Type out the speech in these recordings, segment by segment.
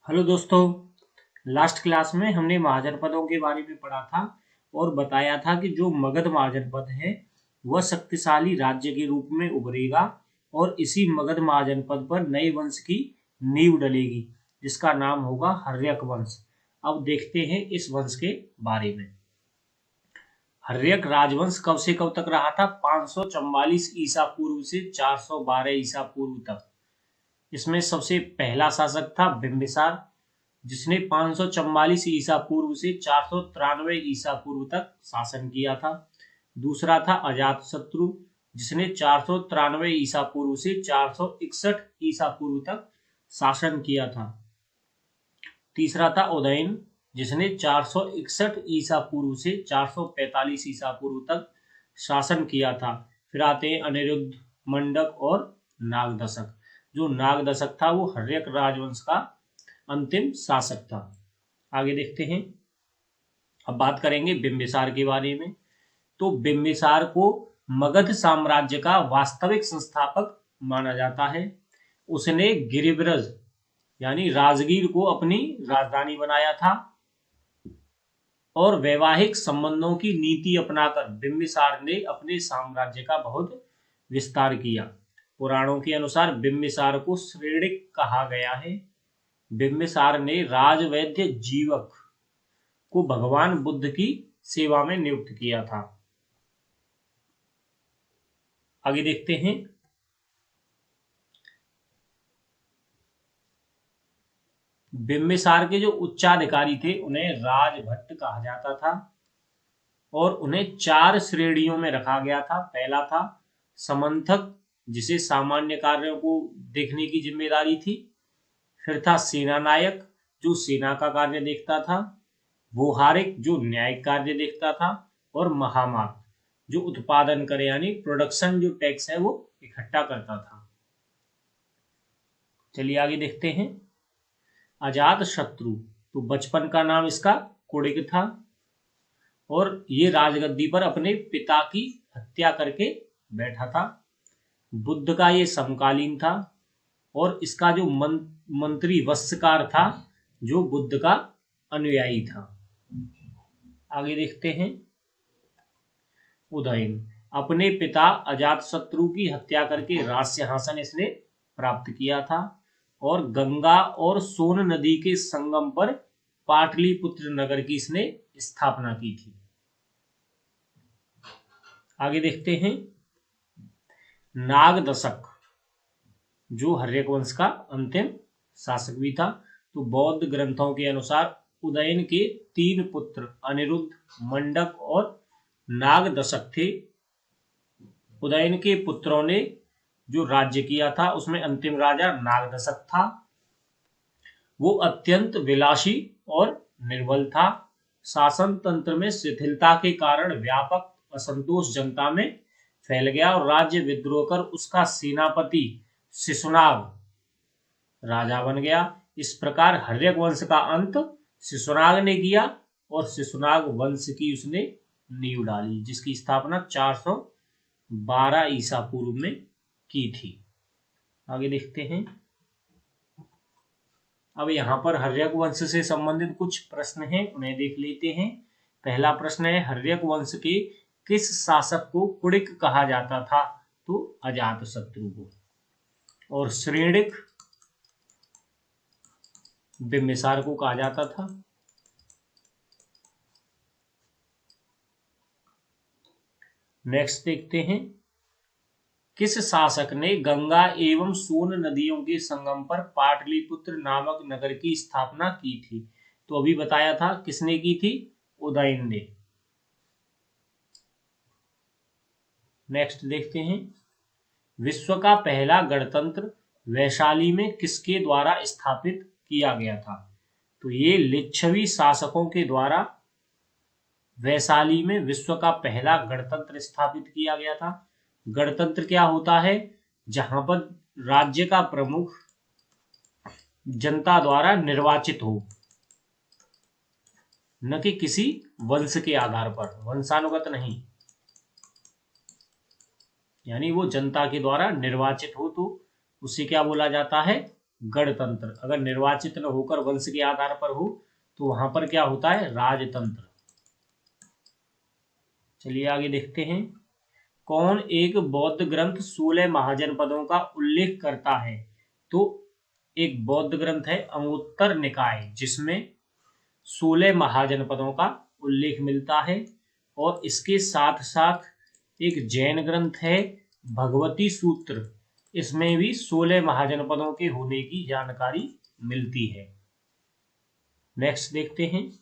Hello दोस्तों। Last class में हमने महाजनपदों के बारे में पढ़ा था और बताया था कि जो मगध महाजनपद है वह शक्तिशाली राज्य के रूप में उभरेगा और इसी मगध महाजनपद पर नए वंश की नींव डलेगी जिसका नाम होगा हर्यक वंश। अब देखते हैं इस वंश के बारे में। हर्यक राजवंश कब से कब तक रहा था? 544 ईसा पूर्व से 412 ईसा पूर्व तक। इसमें सबसे पहला शासक था बिंबिसार, जिसने 544 ईसा पूर्व से 493 ईसा पूर्व तक शासन किया था। दूसरा था अजातशत्रु, जिसने 493 ईसा पूर्व से 461 ईसा पूर्व तक शासन किया था। तीसरा था उदयन, जिसने 461 ईसा पूर्व से 445 ईसा पूर्व तक शासन किया था। फिर आते हैं अनिरुद्ध, मंडक और नागदशक। जो नागदशक था वो हर्यक राजवंश का अंतिम शासक था। आगे देखते हैं। अब बात करेंगे बिंबिसार के बारे में। तो बिंबिसार को मगध साम्राज्य का वास्तविक संस्थापक माना जाता है। उसने गिरिब्रज यानी राजगीर को अपनी राजधानी बनाया था और वैवाहिक संबंधों की नीति अपनाकर बिंबिसार ने अपने साम्राज्य का बहुत विस्तार किया। पुराणों के अनुसार बिंबिसार को श्रेणिक कहा गया है। बिंबिसार ने राजवैद्य जीवक को भगवान बुद्ध की सेवा में नियुक्त किया था। आगे देखते हैं। बिंबिसार के जो उच्चाधिकारी थे उन्हें राजभट्ट कहा जाता था और उन्हें 4 श्रेणियों में रखा गया था। पहला था समंथक, जिसे सामान्य कार्यों को देखने की जिम्मेदारी थी। फिर था सेना नायक, जो सेना का कार्य देखता था। व्यवहारिक, जो न्यायिक कार्य देखता था। और महामात, जो उत्पादन करे यानी प्रोडक्शन, जो टैक्स है वो इकट्ठा करता था। चलिए आगे देखते हैं। अजात शत्रु, तो बचपन का नाम इसका कुड़िक था और ये राजगद्दी पर अपने पिता की हत्या करके बैठा था। बुद्ध का ये समकालीन था और इसका जो मंत्री वत्सकार था, जो बुद्ध का अनुयायी था। आगे देखते हैं। उदयन, अपने पिता अजातशत्रु की हत्या करके राज सिंहासन इसने प्राप्त किया था और गंगा और सोन नदी के संगम पर पाटलिपुत्र नगर की इसने स्थापना की थी। आगे देखते हैं। नागदशक, जो हर्यक वंश का अंतिम शासक भी था। तो बौद्ध ग्रंथों के अनुसार उदयन के 3 पुत्र अनिरुद्ध, मंडक और नागदशक थे। उदयन के पुत्रों ने जो राज्य किया था उसमें अंतिम राजा नागदशक था। वो अत्यंत विलासी और निर्बल था। शासन तंत्र में शिथिलता के कारण व्यापक असंतोष जनता में फैल गया और राज्य विद्रोह कर उसका सेनापति शिशुनाग राजा बन गया। इस प्रकार हर्यक वंश का अंत शिशुनाग ने किया और शिशुनाग वंश की उसने नींव डाली, जिसकी स्थापना 412 ईसा पूर्व में की थी। आगे देखते हैं। अब यहाँ पर हर्यक वंश से संबंधित कुछ प्रश्न हैं, उन्हें देख लेते हैं। पहला प्रश्न है, हर्यक वंश के किस शासक को कुड़िक कहा जाता था? तो अजातशत्रु को। और श्रेणिक बिंबिसार को कहा जाता था। नेक्स्ट देखते हैं। किस शासक ने गंगा एवं सोन नदियों के संगम पर पाटलिपुत्र नामक नगर की स्थापना की थी? तो अभी बताया था किसने की थी? उदयन ने। नेक्स्ट देखते हैं। विश्व का पहला गणतंत्र वैशाली में किसके द्वारा स्थापित किया गया था? तो ये लिच्छवी शासकों के द्वारा वैशाली में विश्व का पहला गणतंत्र स्थापित किया गया था। गणतंत्र क्या होता है? जहां पर राज्य का प्रमुख जनता द्वारा निर्वाचित हो, न कि किसी वंश के आधार पर, वंशानुगत नहीं, यानी वो जनता के द्वारा निर्वाचित हो, तो उसे क्या बोला जाता है? गणतंत्र। अगर निर्वाचित न होकर वंश के आधार पर हो तो वहां पर क्या होता है, राजतंत्र। चलिए आगे देखते हैं। कौन एक बौद्ध ग्रंथ 16 महाजनपदों का उल्लेख करता है? तो एक बौद्ध ग्रंथ है अंगुत्तर निकाय, जिसमें 16 महाजनपदों का उल्लेख मिलता है। और इसके साथ साथ एक जैन ग्रंथ है भगवती सूत्र, इसमें भी 16 महाजनपदों के होने की जानकारी मिलती है। नेक्स्ट देखते हैं।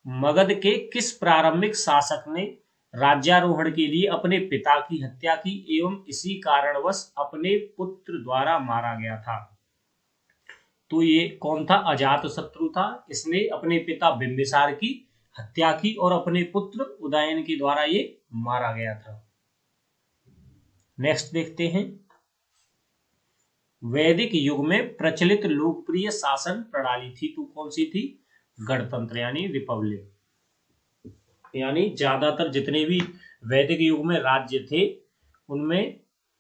मगध के किस प्रारंभिक शासक ने राज्यारोहण के लिए अपने पिता की हत्या की एवं इसी कारणवश अपने पुत्र द्वारा मारा गया था? तो ये कौन था? अजातशत्रु था। इसने अपने पिता बिंबिसार की हत्या की और अपने पुत्र उदयन के द्वारा ये मारा गया था। नेक्स्ट देखते हैं। वैदिक युग में प्रचलित लोकप्रिय शासन प्रणाली थी, तो कौन सी थी? गणतंत्र यानी रिपब्लिक। यानी ज्यादातर जितने भी वैदिक युग में राज्य थे उनमें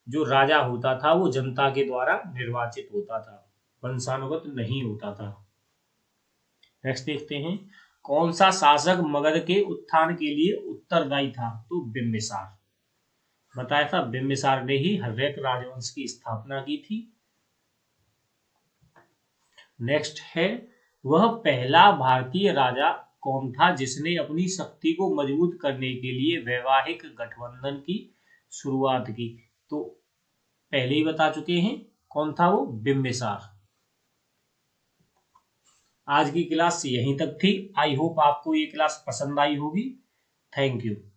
जो राजा होता था वो जनता के द्वारा निर्वाचित होता था, वंशानुगत नहीं होता था। नेक्स्ट देखते हैं। कौन सा शासक मगध के उत्थान के लिए उत्तरदायी था? तो बिंबिसार। बताया था बिंबिसार ने ही हर्यक राजवंश की स्थापना की थी। नेक्स्ट है, वह पहला भारतीय राजा कौन था जिसने अपनी शक्ति को मजबूत करने के लिए वैवाहिक गठबंधन की शुरुआत की? तो पहले ही बता चुके हैं कौन था वो, बिंबिसार। आज की क्लास यहीं तक थी। आई होप आपको ये क्लास पसंद आई होगी। Thank you.